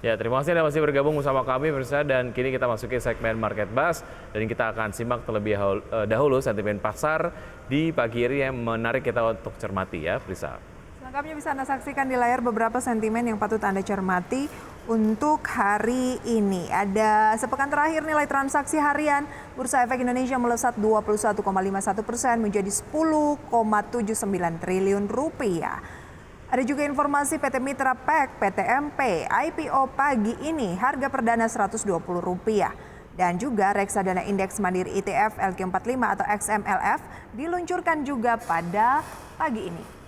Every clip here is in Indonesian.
Ya, terima kasih Anda masih bergabung bersama kami pemirsa, dan kini kita masuki segmen Market Buzz dan kita akan simak terlebih dahulu sentimen pasar di pagi ini yang menarik kita untuk cermati ya, Prisa. Selengkapnya bisa Anda saksikan di layar beberapa sentimen yang patut Anda cermati untuk hari ini. Ada sepekan terakhir nilai transaksi harian Bursa Efek Indonesia melesat 21,51% menjadi 10,79 triliun rupiah. Ada juga informasi PT Mitra Pack, PTMP, IPO pagi ini harga perdana Rp120. Dan juga reksadana indeks mandiri ETF LQ45 atau XMLF diluncurkan juga pada pagi ini.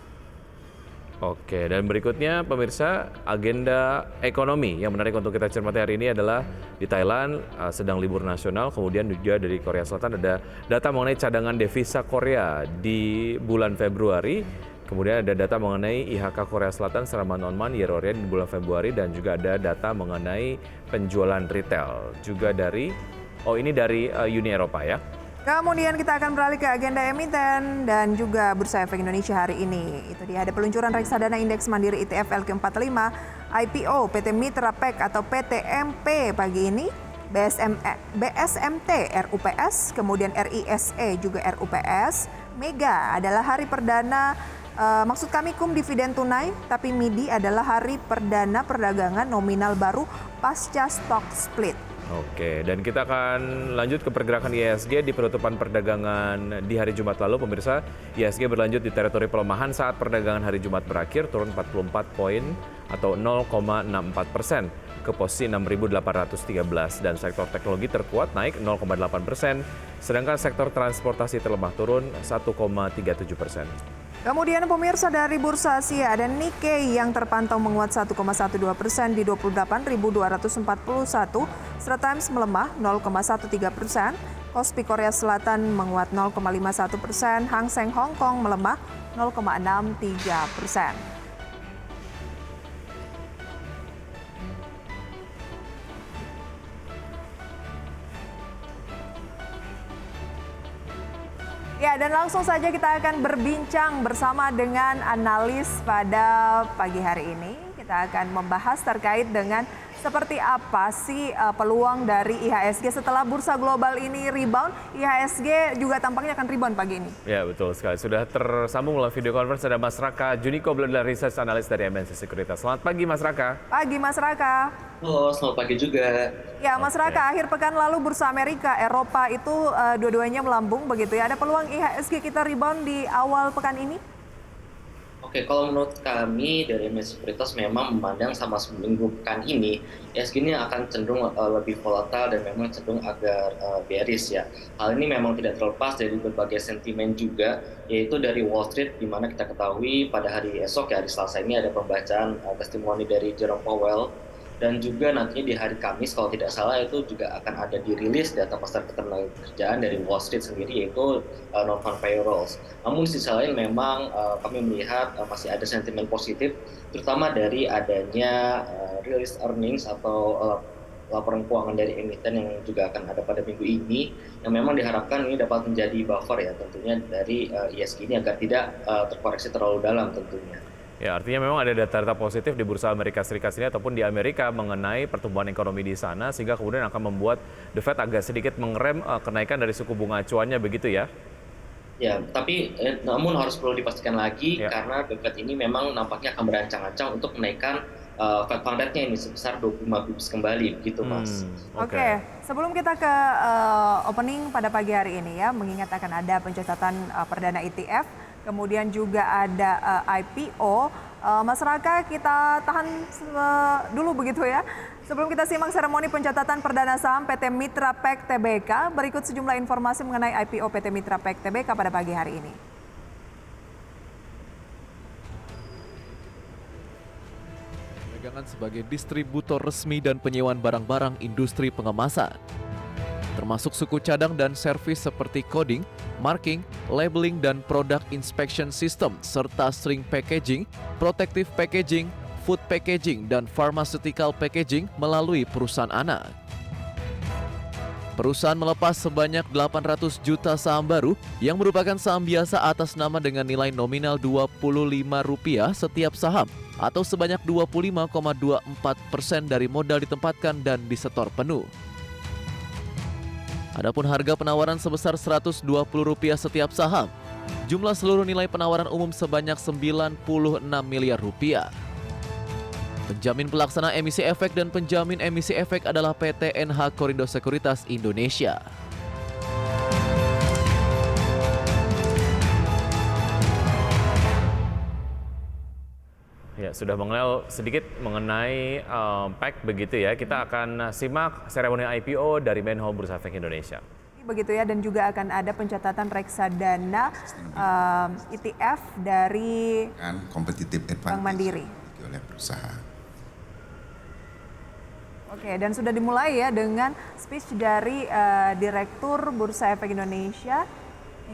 Oke, dan berikutnya pemirsa, agenda ekonomi yang menarik untuk kita cermati hari ini adalah di Thailand sedang libur nasional, kemudian juga dari Korea Selatan ada data mengenai cadangan devisa Korea di bulan Februari, kemudian ada data mengenai IHK Korea Selatan secara month-on-month year-on-year di bulan Februari, dan juga ada data mengenai penjualan retail juga dari Uni Eropa ya. Kemudian kita akan beralih ke agenda emiten dan juga Bursa Efek Indonesia hari ini. Itu dia, ada peluncuran reksadana indeks mandiri ETF LQ45, IPO PT Mitra Pack atau PTMP pagi ini, BSMT RUPS, kemudian RISE juga RUPS. Mega adalah hari perdana, maksud kami cum dividen tunai, tapi MIDI adalah hari perdana perdagangan nominal baru pasca stock split. Oke, dan kita adan lanjut ke pergerakan IHSG di penutupan perdagangan di hari Jumat lalu. Pemirsa, IHSG berlanjut di teritori pelemahan saat perdagangan hari Jumat berakhir, turun 44 poin atau 0,64% ke posisi 6.813, dan sektor teknologi terkuat naik 0,8%, sedangkan sektor transportasi terlemah turun 1,37%. Kemudian pemirsa, dari Bursa Asia ada Nikkei yang terpantau menguat 1,12% di 28.241, Straits Times melemah 0,13%, Kospi Korea Selatan menguat 0,51%, Hang Seng Hong Kong melemah 0,63%. Ya, dan langsung saja kita akan berbincang bersama dengan analis pada pagi hari ini. Kita akan membahas terkait dengan seperti apa sih peluang dari IHSG setelah bursa global ini rebound. IHSG juga tampaknya akan rebound pagi ini. Ya, betul sekali. Sudah tersambung melalui video conference ada Mas Raka Juniko, Global Research Analyst dari MNC Sekuritas. Selamat pagi Mas Raka. Pagi Mas Raka. Halo, selamat pagi juga. Ya Mas Raka, akhir pekan lalu bursa Amerika, Eropa itu dua-duanya melambung begitu ya. Ada peluang IHSG kita rebound di awal pekan ini? Oke, kalau menurut kami dari MNC Sekuritas memang memandang sama seminggu pekan ini, IHSG ini akan cenderung lebih volatile dan memang cenderung agak bearish ya. Hal ini memang tidak terlepas dari berbagai sentimen juga, yaitu dari Wall Street, di mana kita ketahui pada hari esok ya, hari Selasa ini ada pembacaan testimoni dari Jerome Powell. Dan juga nantinya di hari Kamis kalau tidak salah itu juga akan ada dirilis data pasar ketenagakerjaan dari Wall Street sendiri, yaitu non-farm payrolls. Namun di sisi lain memang kami melihat masih ada sentimen positif, terutama dari adanya rilis earnings atau laporan keuangan dari emiten yang juga akan ada pada minggu ini, yang memang diharapkan ini dapat menjadi buffer ya tentunya dari IHSG ini agar tidak terkoreksi terlalu dalam tentunya. Ya, artinya memang ada data-data positif di bursa Amerika Serikat sini ataupun di Amerika mengenai pertumbuhan ekonomi di sana, sehingga kemudian akan membuat The Fed agak sedikit mengerem kenaikan dari suku bunga acuannya begitu ya? Ya, tapi namun harus perlu dipastikan lagi karena The Fed ini memang nampaknya akan berancang-ancang untuk menaikkan Fed Fund Rate-nya ini sebesar 25 bps kembali, begitu Mas. Oke, sebelum kita ke opening pada pagi hari ini ya, mengingat akan ada pencatatan perdana ETF, kemudian juga ada IPO. Mas Raka, kita tahan dulu begitu ya. Sebelum kita simak seremoni pencatatan perdana saham PT Mitra Pack Tbk, berikut sejumlah informasi mengenai IPO PT Mitra Pack Tbk pada pagi hari ini. Pegangan sebagai distributor resmi dan penyewaan barang-barang industri pengemasan, termasuk suku cadang dan servis seperti coding, marking, labeling, dan product inspection system, serta string packaging, protective packaging, food packaging, dan pharmaceutical packaging melalui perusahaan anak. Perusahaan melepas sebanyak 800 juta saham baru yang merupakan saham biasa atas nama dengan nilai nominal Rp25 setiap saham atau sebanyak 25,24% dari modal ditempatkan dan disetor penuh. Adapun harga penawaran sebesar Rp120 setiap saham. Jumlah seluruh nilai penawaran umum sebanyak Rp96 miliar. Penjamin pelaksana emisi efek dan penjamin emisi efek adalah PT NH Korindo Sekuritas Indonesia. Ya, sudah mengenal sedikit mengenai PEC begitu ya. Kita akan simak seremoni IPO dari Menho Bursa Efek Indonesia. Begitu ya, dan juga akan ada pencatatan reksadana ETF dari competitive Bank Mandiri oleh perusahaan. Oke, dan sudah dimulai ya dengan speech dari Direktur Bursa Efek Indonesia,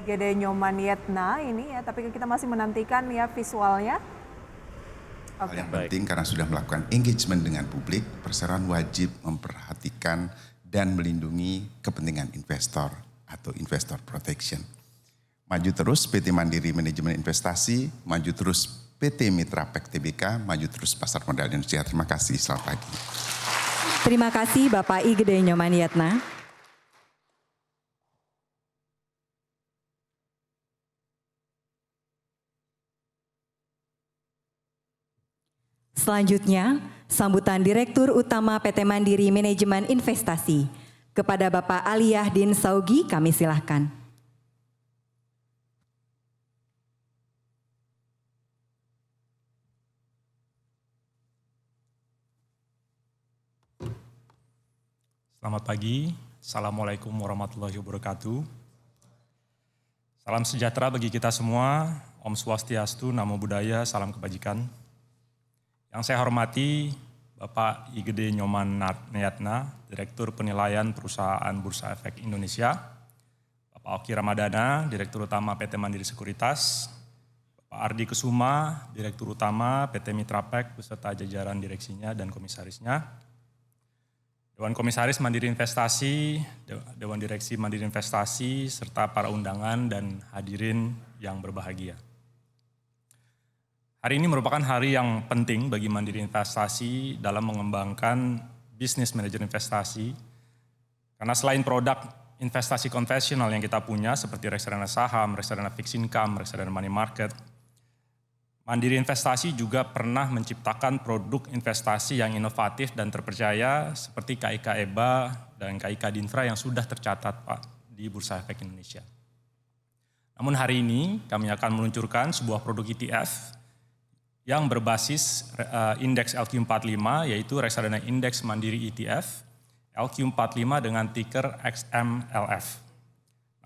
IGD Nyoman Yetna ini ya, tapi kita masih menantikan ya visualnya. Hal yang penting karena sudah melakukan engagement dengan publik, perseroan wajib memperhatikan dan melindungi kepentingan investor atau investor protection. Maju terus PT Mandiri Manajemen Investasi, maju terus PT Mitra PEK TBK, maju terus Pasar Modal Indonesia. Terima kasih, selamat pagi. Terima kasih Bapak IGD Nyoman Yetna. Selanjutnya, sambutan Direktur Utama PT Mandiri Manajemen Investasi. Kepada Bapak Ali Yahdin Saugi, kami silahkan. Selamat pagi, Assalamualaikum warahmatullahi wabarakatuh. Salam sejahtera bagi kita semua, Om Swastiastu, Namo Buddhaya, salam kebajikan. Yang saya hormati Bapak IGD Nyoman Yetna, Direktur Penilaian Perusahaan Bursa Efek Indonesia, Bapak Oki Ramadana, Direktur Utama PT Mandiri Sekuritas, Bapak Ardi Kesuma, Direktur Utama PT Mitra PEK beserta jajaran direksinya dan komisarisnya, Dewan Komisaris Mandiri Investasi, Dewan Direksi Mandiri Investasi, serta para undangan dan hadirin yang berbahagia. Hari ini merupakan hari yang penting bagi Mandiri Investasi dalam mengembangkan bisnis manajer investasi. Karena selain produk investasi konvensional yang kita punya seperti reksadana saham, reksadana fixed income, reksadana money market, Mandiri Investasi juga pernah menciptakan produk investasi yang inovatif dan terpercaya seperti KIK EBA dan KIK Dinfra yang sudah tercatat Pak di Bursa Efek Indonesia. Namun hari ini kami akan meluncurkan sebuah produk ETF yang berbasis indeks LQ45 yaitu reksadana indeks Mandiri ETF LQ45 dengan ticker XMLF.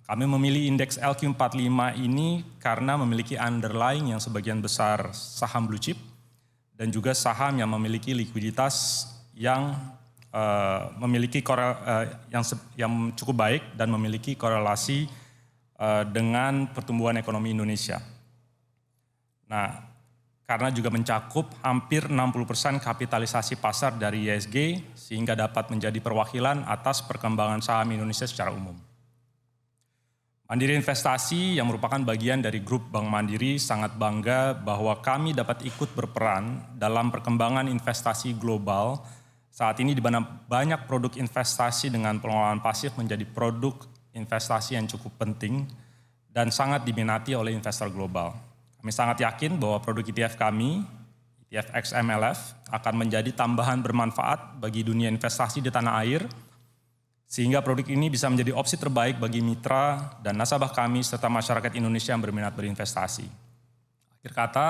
Kami memilih indeks LQ45 ini karena memiliki underlying yang sebagian besar saham blue chip dan juga saham yang memiliki likuiditas yang yang cukup baik dan memiliki korelasi dengan pertumbuhan ekonomi Indonesia. Nah, karena juga mencakup hampir 60% kapitalisasi pasar dari ISG sehingga dapat menjadi perwakilan atas perkembangan saham Indonesia secara umum. Mandiri Investasi yang merupakan bagian dari grup Bank Mandiri sangat bangga bahwa kami dapat ikut berperan dalam perkembangan investasi global saat ini di mana banyak produk investasi dengan pengelolaan pasif menjadi produk investasi yang cukup penting dan sangat diminati oleh investor global. Kami sangat yakin bahwa produk ETF kami, ETF XMLF, akan menjadi tambahan bermanfaat bagi dunia investasi di tanah air, sehingga produk ini bisa menjadi opsi terbaik bagi mitra dan nasabah kami serta masyarakat Indonesia yang berminat berinvestasi. Akhir kata,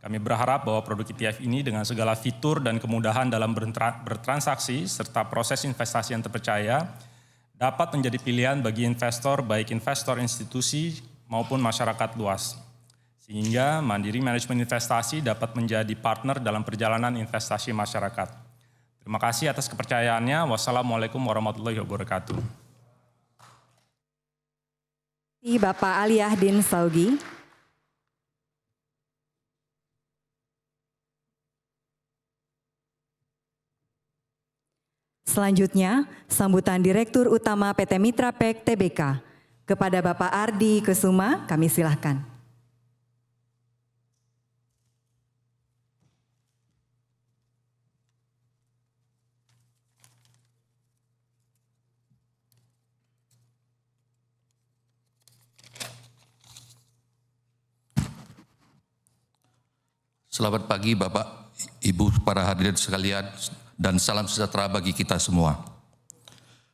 kami berharap bahwa produk ETF ini dengan segala fitur dan kemudahan dalam bertransaksi serta proses investasi yang terpercaya, dapat menjadi pilihan bagi investor, baik investor institusi maupun masyarakat luas. Sehingga Mandiri Manajemen Investasi dapat menjadi partner dalam perjalanan investasi masyarakat. Terima kasih atas kepercayaannya. Wassalamualaikum warahmatullahi wabarakatuh. Bapak Ali Yahdin Saugi. Selanjutnya, sambutan Direktur Utama PT Mitra PEK TBK. Kepada Bapak Ardi Kesuma, kami silahkan. Selamat pagi Bapak, Ibu, para hadirin sekalian, dan salam sejahtera bagi kita semua.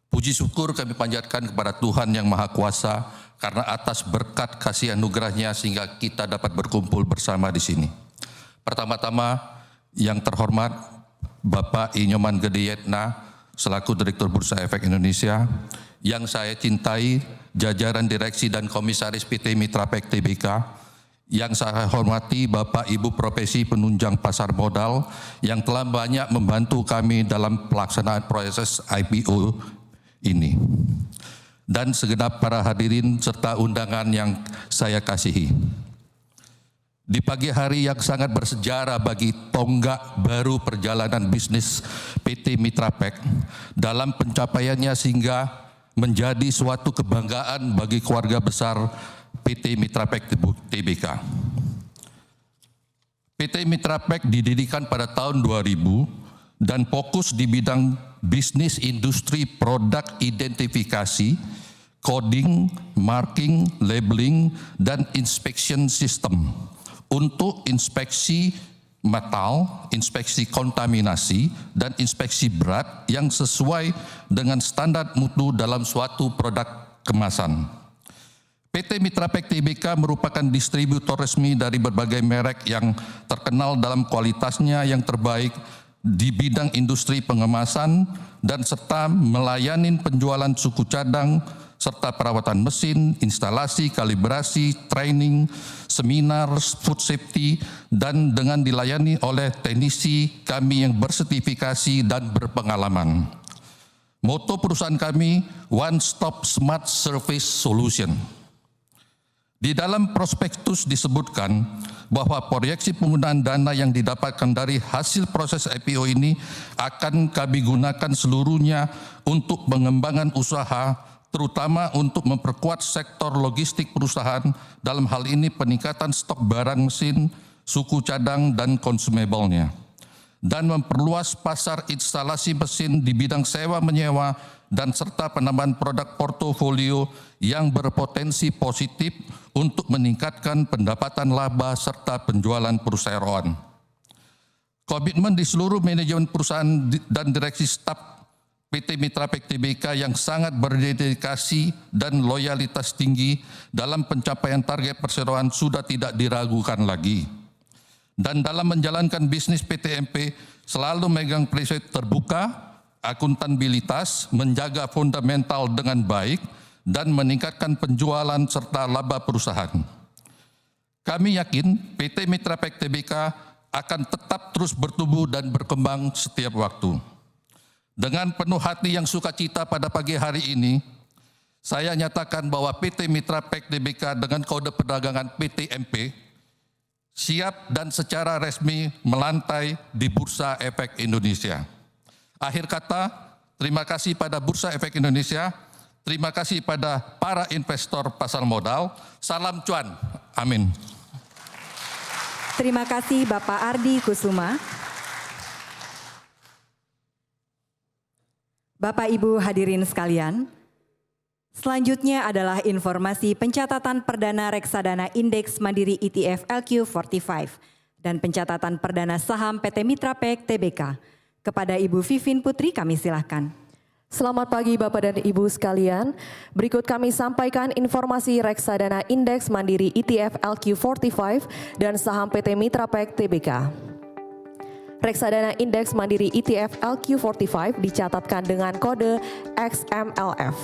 Puji syukur kami panjatkan kepada Tuhan Yang Maha Kuasa karena atas berkat kasih anugerahnya sehingga kita dapat berkumpul bersama di sini. Pertama-tama yang terhormat Bapak Inyoman Gedeyetna selaku Direktur Bursa Efek Indonesia, yang saya cintai jajaran direksi dan komisaris PT Mitrapek Tbk, yang saya hormati Bapak Ibu Profesi Penunjang Pasar Modal yang telah banyak membantu kami dalam pelaksanaan proses IPO ini. Dan segenap para hadirin serta undangan yang saya kasihi. Di pagi hari yang sangat bersejarah bagi tonggak baru perjalanan bisnis PT Mitrapek dalam pencapaiannya sehingga menjadi suatu kebanggaan bagi keluarga besar PT Mitrapek Tbk. PT Mitrapek didirikan pada tahun 2000 dan fokus di bidang bisnis industri produk identifikasi, coding, marking, labeling, dan inspection system untuk inspeksi metal, inspeksi kontaminasi, dan inspeksi berat yang sesuai dengan standar mutu dalam suatu produk kemasan. PT Mitrapek Tbk merupakan distributor resmi dari berbagai merek yang terkenal dalam kualitasnya yang terbaik di bidang industri pengemasan dan serta melayani penjualan suku cadang serta perawatan mesin, instalasi, kalibrasi, training, seminar, food safety, dan dengan dilayani oleh teknisi kami yang bersertifikasi dan berpengalaman. Moto perusahaan kami, One Stop Smart Service Solution. Di dalam prospektus disebutkan bahwa proyeksi penggunaan dana yang didapatkan dari hasil proses IPO ini akan kami gunakan seluruhnya untuk pengembangan usaha, terutama untuk memperkuat sektor logistik perusahaan, dalam hal ini peningkatan stok barang mesin, suku cadang, dan consumable-nya, dan memperluas pasar instalasi mesin di bidang sewa-menyewa dan serta penambahan produk portofolio yang berpotensi positif untuk meningkatkan pendapatan laba serta penjualan perusahaan. Komitmen di seluruh manajemen perusahaan dan direksi staf PT Mitrapek Tbk yang sangat berdedikasi dan loyalitas tinggi dalam pencapaian target perseroan sudah tidak diragukan lagi. Dan dalam menjalankan bisnis PTMP selalu megang prinsip terbuka, akuntabilitas, menjaga fundamental dengan baik, dan meningkatkan penjualan serta laba perusahaan. Kami yakin PT Mitrapek Tbk akan tetap terus bertumbuh dan berkembang setiap waktu. Dengan penuh hati yang sukacita pada pagi hari ini, saya nyatakan bahwa PT Mitrapek Tbk dengan kode perdagangan PTMP siap dan secara resmi melantai di Bursa Efek Indonesia. Akhir kata, terima kasih pada Bursa Efek Indonesia, terima kasih pada para investor pasar modal. Salam cuan. Amin. Terima kasih Bapak Ardi Kusuma. Bapak Ibu hadirin sekalian, selanjutnya adalah informasi pencatatan perdana reksadana Indeks Mandiri ETF LQ45 dan pencatatan perdana saham PT Mitrapek Tbk. Kepada Ibu Vivin Putri kami silakan. Selamat pagi Bapak dan Ibu sekalian. Berikut kami sampaikan informasi reksadana Indeks Mandiri ETF LQ45 dan saham PT Mitrapek Tbk. Reksadana Indeks Mandiri ETF LQ45 dicatatkan dengan kode XMLF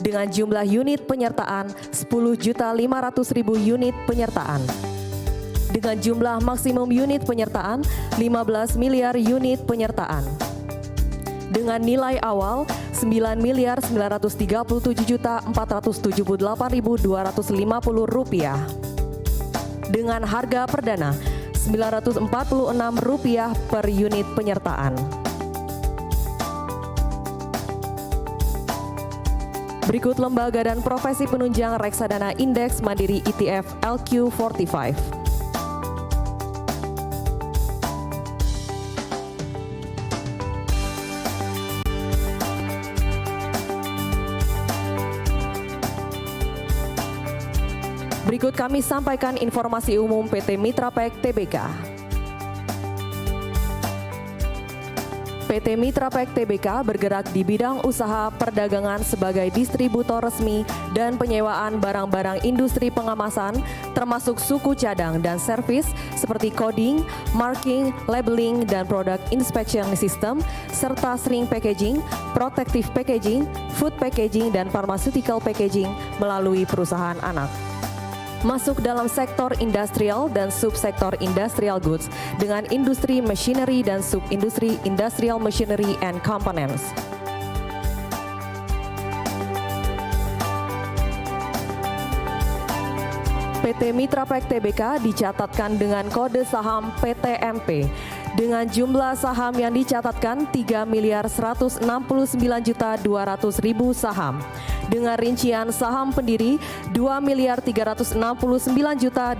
dengan jumlah unit penyertaan 10.500.000 unit penyertaan. Dengan jumlah maksimum unit penyertaan 15 miliar unit penyertaan. Dengan nilai awal 9.437.478.250 rupiah. Dengan harga perdana Rp946 per unit penyertaan. Berikut lembaga dan profesi penunjang reksadana Indeks Mandiri ETF LQ45. Berikut kami sampaikan informasi umum PT Mitrapek Tbk. PT Mitra Pack Tbk bergerak di bidang usaha perdagangan sebagai distributor resmi dan penyewaan barang-barang industri pengemasan termasuk suku cadang dan servis seperti coding, marking, labeling, dan product inspection system, serta shrink packaging, protective packaging, food packaging, dan pharmaceutical packaging melalui perusahaan anak. Masuk dalam sektor industrial dan subsektor industrial goods dengan industri machinery dan subindustri industrial machinery and components. PT Mitra Pack Tbk dicatatkan dengan kode saham PTMP dengan jumlah saham yang dicatatkan 3.169.200.000 saham dengan rincian saham pendiri 2.369.200.000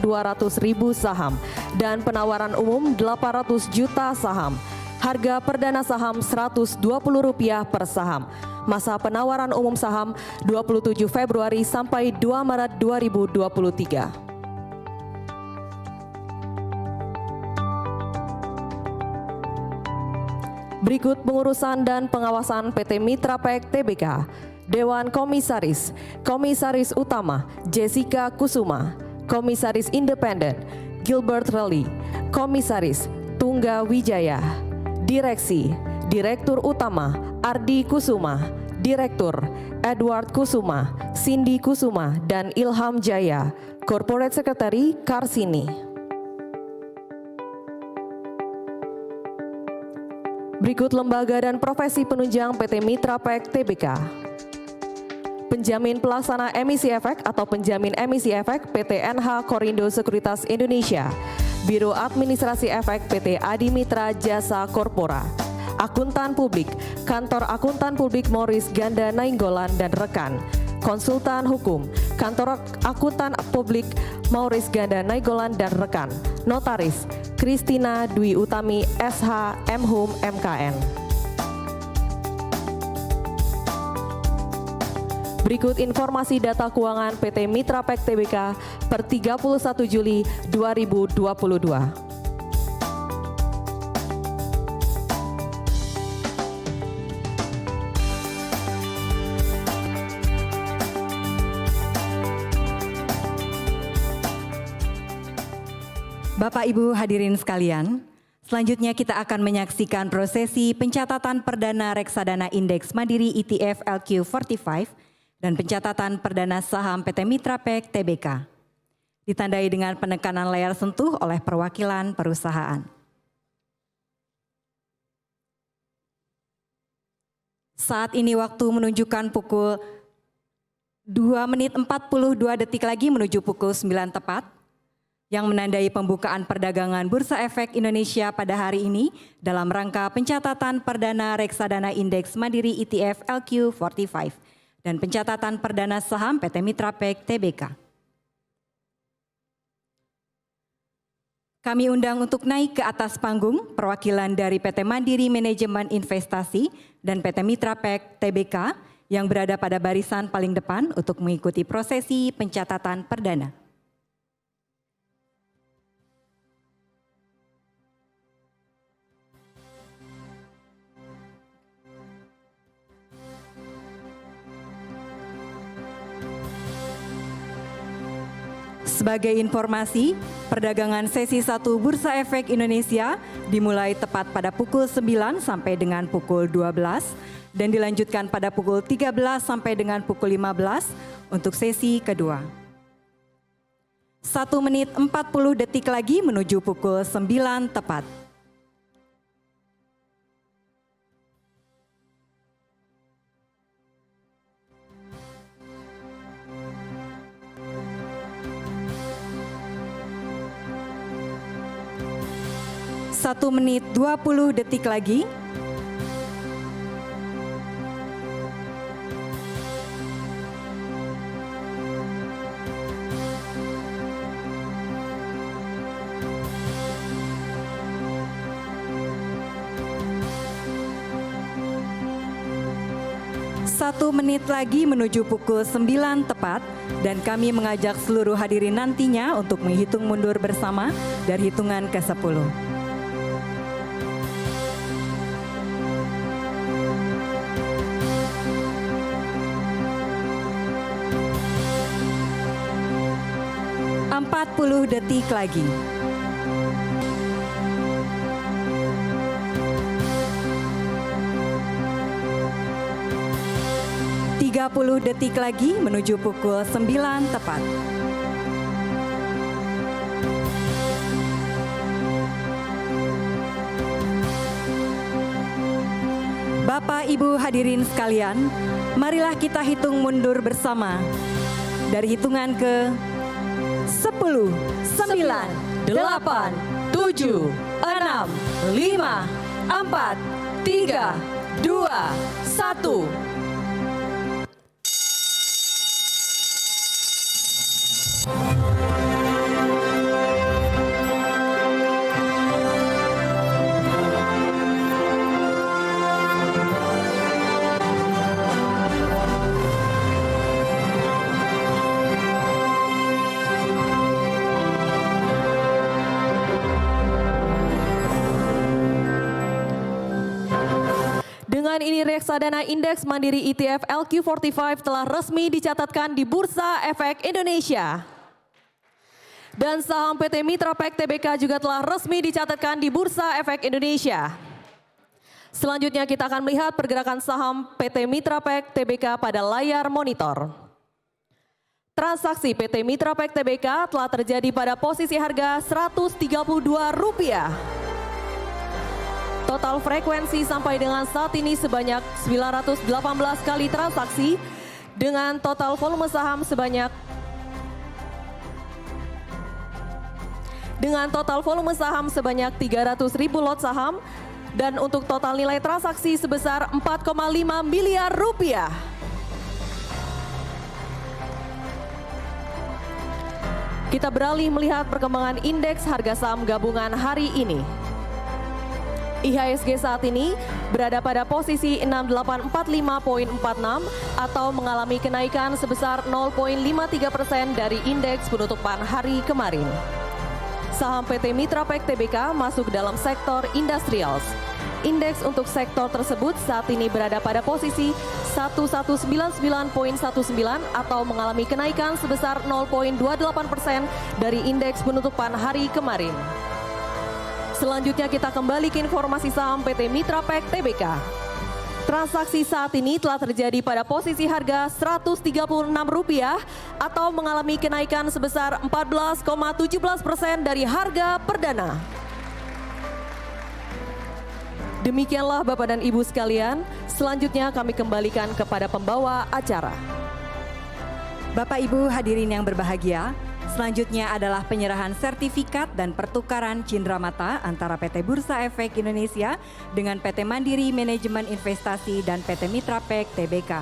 saham dan penawaran umum 800 juta saham. Harga perdana saham Rp120 per saham. Masa penawaran umum saham 27 Februari sampai 2 Maret 2023. Berikut pengurusan dan pengawasan PT Mitra Pack Tbk. Dewan Komisaris, Komisaris Utama Jessica Kusuma, Komisaris Independen Gilbert Rally, Komisaris Tungga Wijaya, Direksi, Direktur Utama Ardi Kusuma, Direktur Edward Kusuma, Cindy Kusuma, dan Ilham Jaya, Corporate Secretary Karsini. Berikut lembaga dan profesi penunjang PT Mitra Pack Tbk. Penjamin pelaksana emisi efek atau penjamin emisi efek PT NH Korindo Sekuritas Indonesia, Biro Administrasi Efek PT Adi Mitra Jasa Korpora, Akuntan Publik, Kantor Akuntan Publik Morris Ganda Nainggolan dan rekan, Konsultan Hukum, Kantor Akuntan Publik Morris Ganda Nainggolan dan rekan, Notaris, Kristina Dwi Utami SH Mhum MKN. Berikut informasi data keuangan PT Mitra Pack Tbk per 31 Juli 2022. Bapak Ibu hadirin sekalian, selanjutnya kita akan menyaksikan prosesi pencatatan perdana reksadana indeks mandiri ETF LQ45 dan pencatatan perdana saham PT Mitra Pack Tbk. Ditandai dengan penekanan layar sentuh oleh perwakilan perusahaan. Saat ini waktu menunjukkan pukul 2:42 lagi menuju pukul 9 tepat, yang menandai pembukaan perdagangan Bursa Efek Indonesia pada hari ini dalam rangka pencatatan perdana reksadana indeks mandiri ETF LQ45 dan pencatatan perdana saham PT Mitra Pack Tbk. Kami undang untuk naik ke atas panggung perwakilan dari PT Mandiri Manajemen Investasi dan PT Mitra Pack Tbk yang berada pada barisan paling depan untuk mengikuti prosesi pencatatan perdana. Sebagai informasi, perdagangan sesi 1 Bursa Efek Indonesia dimulai tepat pada pukul 9 sampai dengan pukul 12 dan dilanjutkan pada pukul 13 sampai dengan pukul 15 untuk sesi kedua. 1 menit 40 detik lagi menuju pukul 9 tepat. Satu menit 20 detik lagi. Satu menit lagi menuju pukul 9 tepat dan kami mengajak seluruh hadirin nantinya untuk menghitung mundur bersama dari hitungan ke-10. 40 detik lagi. Detik lagi menuju pukul 9 tepat. Bapak Ibu hadirin sekalian, marilah kita hitung mundur bersama. Dari hitungan ke 10, 9, 8, 7, 6, 5, 4, 3, 2, 1. Dengan ini reksadana indeks mandiri ETF LQ45 telah resmi dicatatkan di Bursa Efek Indonesia. Dan saham PT Mitrapek Tbk juga telah resmi dicatatkan di Bursa Efek Indonesia. Selanjutnya kita akan melihat pergerakan saham PT Mitrapek Tbk pada layar monitor. Transaksi PT Mitrapek Tbk telah terjadi pada posisi harga Rp132. Total frekuensi sampai dengan saat ini sebanyak 918 kali transaksi dengan total volume saham sebanyak 300.000 lot saham dan untuk total nilai transaksi sebesar 4,5 miliar rupiah. Kita beralih melihat perkembangan indeks harga saham gabungan hari ini. IHSG saat ini berada pada posisi 6845.46 atau mengalami kenaikan sebesar 0,53% dari indeks penutupan hari kemarin. Saham PT Mitrapek Tbk masuk dalam sektor industrials. Indeks untuk sektor tersebut saat ini berada pada posisi 1199.19 atau mengalami kenaikan sebesar 0,28% dari indeks penutupan hari kemarin. Selanjutnya kita kembali ke informasi saham PT Mitrapek Tbk. Transaksi saat ini telah terjadi pada posisi harga Rp136 atau mengalami kenaikan sebesar 14,17% dari harga perdana. Demikianlah Bapak dan Ibu sekalian, selanjutnya kami kembalikan kepada pembawa acara. Bapak Ibu hadirin yang berbahagia, selanjutnya adalah penyerahan sertifikat dan pertukaran cindramata antara PT Bursa Efek Indonesia dengan PT Mandiri Manajemen Investasi dan PT Mitrapek Tbk.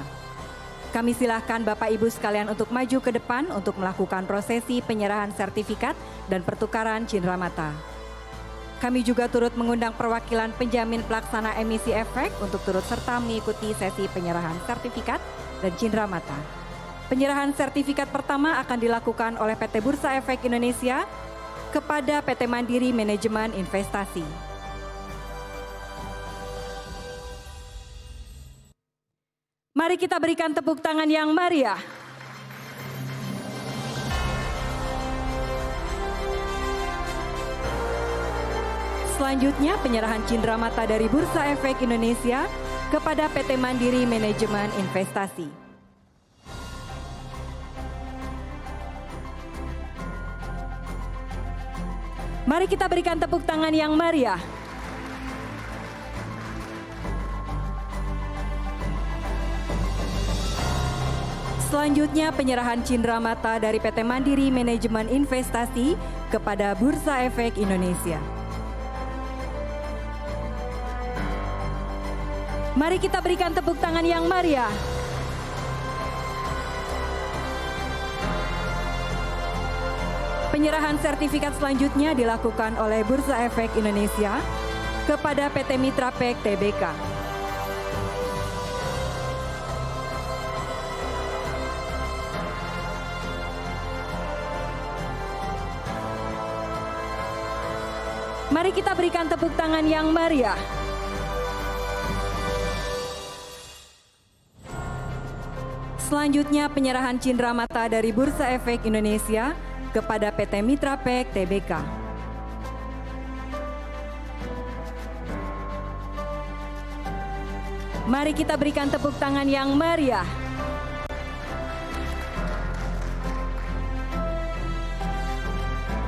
Kami silahkan Bapak Ibu sekalian untuk maju ke depan untuk melakukan prosesi penyerahan sertifikat dan pertukaran cindramata. Kami juga turut mengundang perwakilan penjamin pelaksana emisi efek untuk turut serta mengikuti sesi penyerahan sertifikat dan cindramata. Penyerahan sertifikat pertama akan dilakukan oleh PT Bursa Efek Indonesia kepada PT Mandiri Manajemen Investasi. Mari kita berikan tepuk tangan yang meriah. Selanjutnya penyerahan cindramata dari Bursa Efek Indonesia kepada PT Mandiri Manajemen Investasi. Mari kita berikan tepuk tangan yang meriah. Selanjutnya penyerahan cindramata dari PT Mandiri Manajemen Investasi kepada Bursa Efek Indonesia. Mari kita berikan tepuk tangan yang meriah. Penyerahan sertifikat selanjutnya dilakukan oleh Bursa Efek Indonesia kepada PT Mitrapek Tbk. Mari kita berikan tepuk tangan yang meriah. Selanjutnya penyerahan cindramata dari Bursa Efek Indonesia kepada PT Mitra Pack Tbk. Mari kita berikan tepuk tangan yang meriah.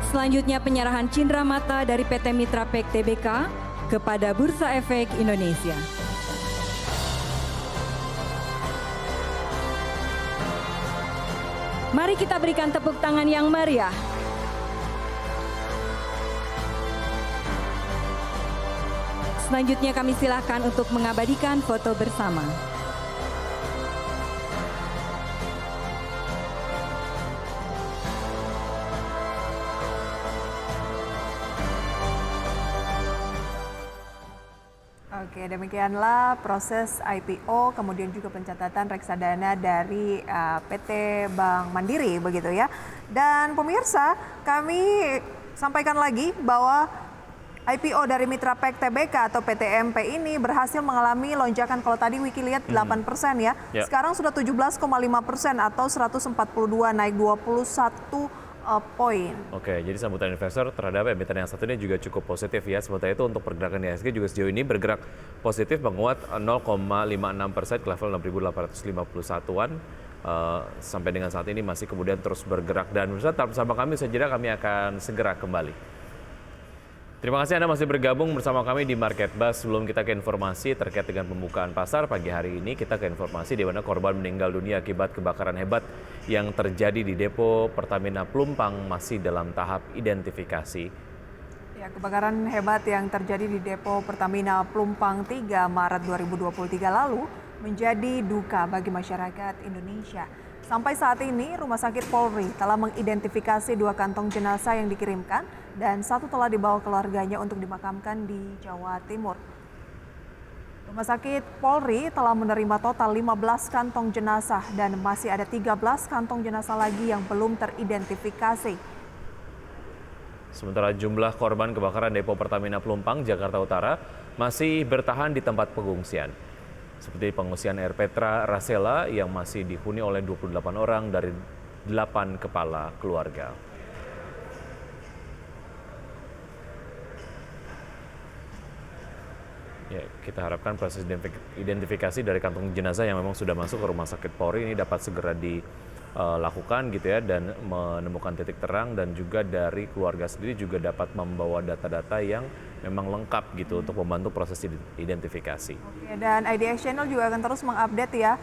Selanjutnya penyerahan cindera mata dari PT Mitra Pack Tbk kepada Bursa Efek Indonesia. Mari kita berikan tepuk tangan yang meriah. Selanjutnya kami silakan untuk mengabadikan foto bersama. Oke, demikianlah proses IPO, kemudian juga pencatatan reksadana dari PT Bank Mandiri, begitu ya. Dan pemirsa, kami sampaikan lagi bahwa IPO dari Mitra Pack Tbk atau PTMP ini berhasil mengalami lonjakan. Kalau tadi Wiki lihat 8% ya, sekarang sudah 17,5% atau 142, naik 21 poin. Oke, jadi sambutan investor terhadap emiten yang satu ini juga cukup positif ya. Sementara itu untuk pergerakan IHSG juga sejauh ini bergerak positif, menguat 0,56% ke level 6.851-an. Sampai dengan saat ini masih kemudian terus bergerak. Dan tetap bersama kami, sejenak kami akan segera kembali. Terima kasih Anda masih bergabung bersama kami di Market Buzz. Sebelum kita ke informasi terkait dengan pembukaan pasar pagi hari ini, kita ke informasi di mana korban meninggal dunia akibat kebakaran hebat yang terjadi di depo Pertamina Pelumpang masih dalam tahap identifikasi. Ya, kebakaran hebat yang terjadi di depo Pertamina Pelumpang 3 Maret 2023 lalu menjadi duka bagi masyarakat Indonesia. Sampai saat ini, Rumah Sakit Polri telah mengidentifikasi 2 kantong jenazah yang dikirimkan dan 1 telah dibawa keluarganya untuk dimakamkan di Jawa Timur. Rumah Sakit Polri telah menerima total 15 kantong jenazah dan masih ada 13 kantong jenazah lagi yang belum teridentifikasi. Sementara jumlah korban kebakaran depo Pertamina Pelumpang, Jakarta Utara masih bertahan di tempat pengungsian. Seperti pengungsian Air Petra Rasela yang masih dihuni oleh 28 orang dari 8 kepala keluarga. Ya, kita harapkan proses identifikasi dari kantong jenazah yang memang sudah masuk ke Rumah Sakit Polri ini dapat segera dilakukan gitu ya, dan menemukan titik terang, dan juga dari keluarga sendiri juga dapat membawa data-data yang memang lengkap gitu untuk membantu proses identifikasi. Oke, dan IDX Channel juga akan terus mengupdate ya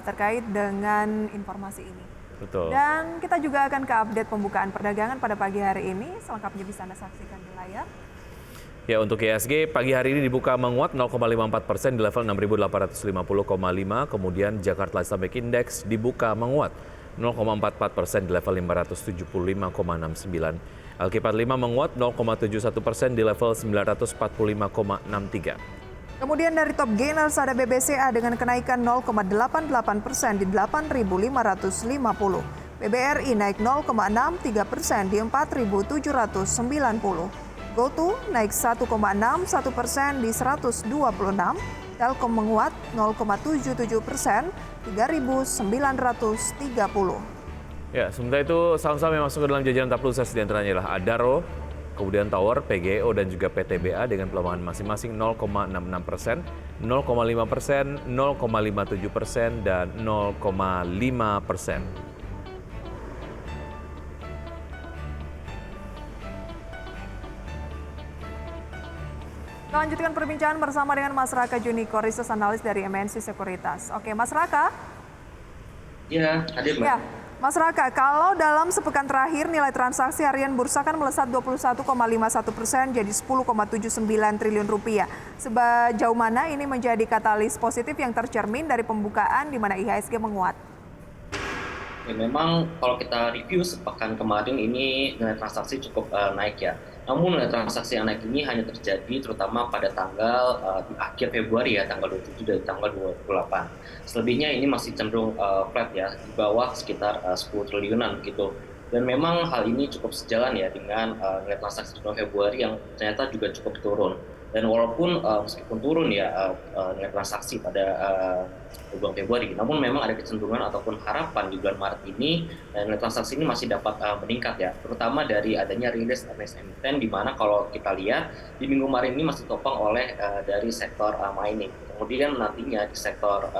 terkait dengan informasi ini. Betul. Dan kita juga akan ke update pembukaan perdagangan pada pagi hari ini. Selengkapnya bisa Anda saksikan di layar. Ya, untuk IHSG pagi hari ini dibuka menguat 0,54% di level 6.850,5. Kemudian Jakarta Islamic Index dibuka menguat 0,44% di level 575,69. Alkipat 5 menguat 0,71% di level 945,63. Kemudian dari top gainers ada BBCA dengan kenaikan 0,88% di 8.550. BBRI naik 0,63% di 4.790. GoTo naik 1,61% di 126. Telkom menguat 0,77%, 3.930. Ya, sementara itu saham-saham yang masuk ke dalam jajaran top losers di antaranya adalah Adaro, kemudian Tower, PGO, dan juga PTBA dengan pelemahan masing-masing 0,66%, 0,5%, 0,57%, dan 0,5%. Kita lanjutkan perbincangan bersama dengan Mas Raka Juniko, research analis dari MNC Sekuritas. Oke, Mas Raka. Ya, hadir Mbak. Ya, Mas Raka, kalau dalam sepekan terakhir nilai transaksi harian bursa kan melesat 21,51% jadi 10,79 triliun rupiah. Sejauh mana ini menjadi katalis positif yang tercermin dari pembukaan di mana IHSG menguat? Ya, memang kalau kita review sepekan kemarin ini nilai transaksi cukup naik ya. Namun nilai transaksi yang naik ini hanya terjadi terutama pada tanggal di akhir Februari ya, tanggal 27 dan tanggal 28. Selebihnya ini masih cenderung flat ya, di bawah sekitar 10 triliunan gitu. Dan memang hal ini cukup sejalan ya dengan nilai transaksi di bulan Februari yang ternyata juga cukup turun. Dan walaupun meskipun turun ya nilai transaksi pada bulan Februari, namun memang ada kecenderungan ataupun harapan di bulan Maret ini nilai transaksi ini masih dapat meningkat ya, terutama dari adanya rilis earnings emiten, di mana kalau kita lihat di minggu kemarin ini masih topang oleh dari sektor mining. Kemudian nantinya di sektor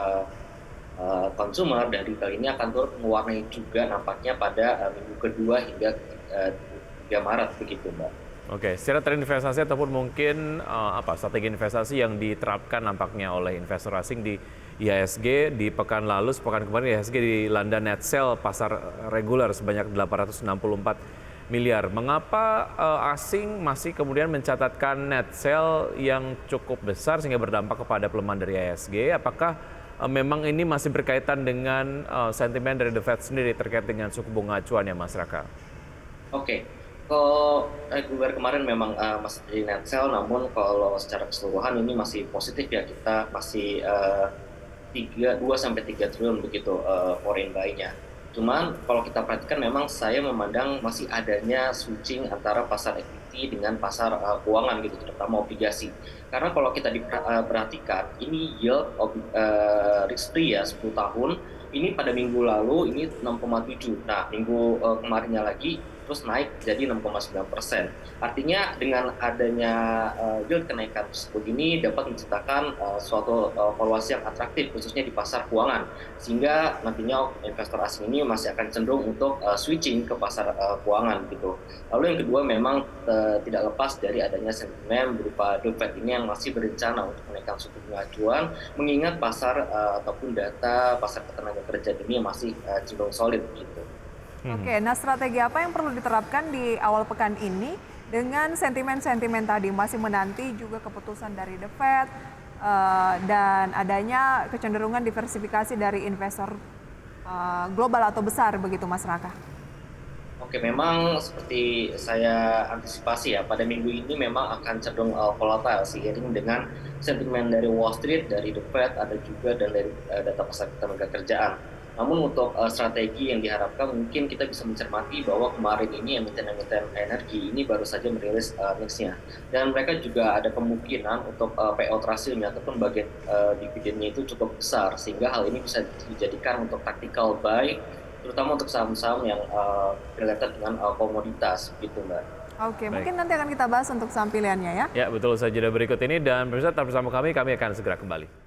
consumer dan retail ini akan turut mewarnai juga nampaknya pada minggu kedua hingga 3 Maret begitu, Mbak. Oke, secara tren investasi ataupun mungkin strategi investasi yang diterapkan nampaknya oleh investor asing di IHSG di pekan lalu, sepekan kemarin IHSG dilanda net sell pasar reguler sebanyak 864 miliar. Mengapa asing masih kemudian mencatatkan net sell yang cukup besar sehingga berdampak kepada pelemahan dari IHSG? Apakah memang ini masih berkaitan dengan sentimen dari The Fed sendiri terkait dengan suku bunga acuan ya, Mas Raka? Oke. Kalau reguler kemarin memang masih jadi net sell, namun kalau secara keseluruhan ini masih positif ya, kita masih 2-3 triliun begitu foreign buy-nya. Cuman kalau kita perhatikan memang saya memandang masih adanya switching antara pasar equity dengan pasar keuangan gitu, terutama obligasi. Karena kalau kita diperhatikan ini yield risk free ya 10 tahun ini pada minggu lalu ini 6,7. Nah minggu kemarinnya lagi terus naik jadi 6,9%. Artinya dengan adanya yield kenaikan tersebut ini dapat menciptakan suatu valuasi yang atraktif khususnya di pasar keuangan, sehingga nantinya investor asing ini masih akan cenderung untuk switching ke pasar keuangan gitu. Lalu yang kedua memang tidak lepas dari adanya sentimen berupa The Fed ini yang masih berencana untuk menaikkan suku bunga acuan, mengingat pasar ataupun data pasar tenaga kerja ini masih cenderung solid gitu. Oke, nah strategi apa yang perlu diterapkan di awal pekan ini dengan sentimen-sentimen tadi, masih menanti juga keputusan dari The Fed dan adanya kecenderungan diversifikasi dari investor global atau besar begitu, Mas Raka? Oke, memang seperti saya antisipasi ya, pada minggu ini memang akan cenderung volatile seiring dengan sentimen dari Wall Street, dari The Fed, ada juga dan dari data pasar tenaga kerjaan. Namun untuk strategi yang diharapkan mungkin kita bisa mencermati bahwa kemarin ini emiten-emiten energi ini baru saja merilis earnings-nya. Dan mereka juga ada kemungkinan untuk payout ratio-nya ataupun bagian dividennya itu cukup besar. Sehingga hal ini bisa dijadikan untuk tactical buy, terutama untuk saham-saham yang related dengan komoditas gitu, Mbak. Oke, mungkin nanti akan kita bahas untuk saham pilihannya ya. Ya, betul saja berikut ini dan pemirsa tetap bersama kami akan segera kembali.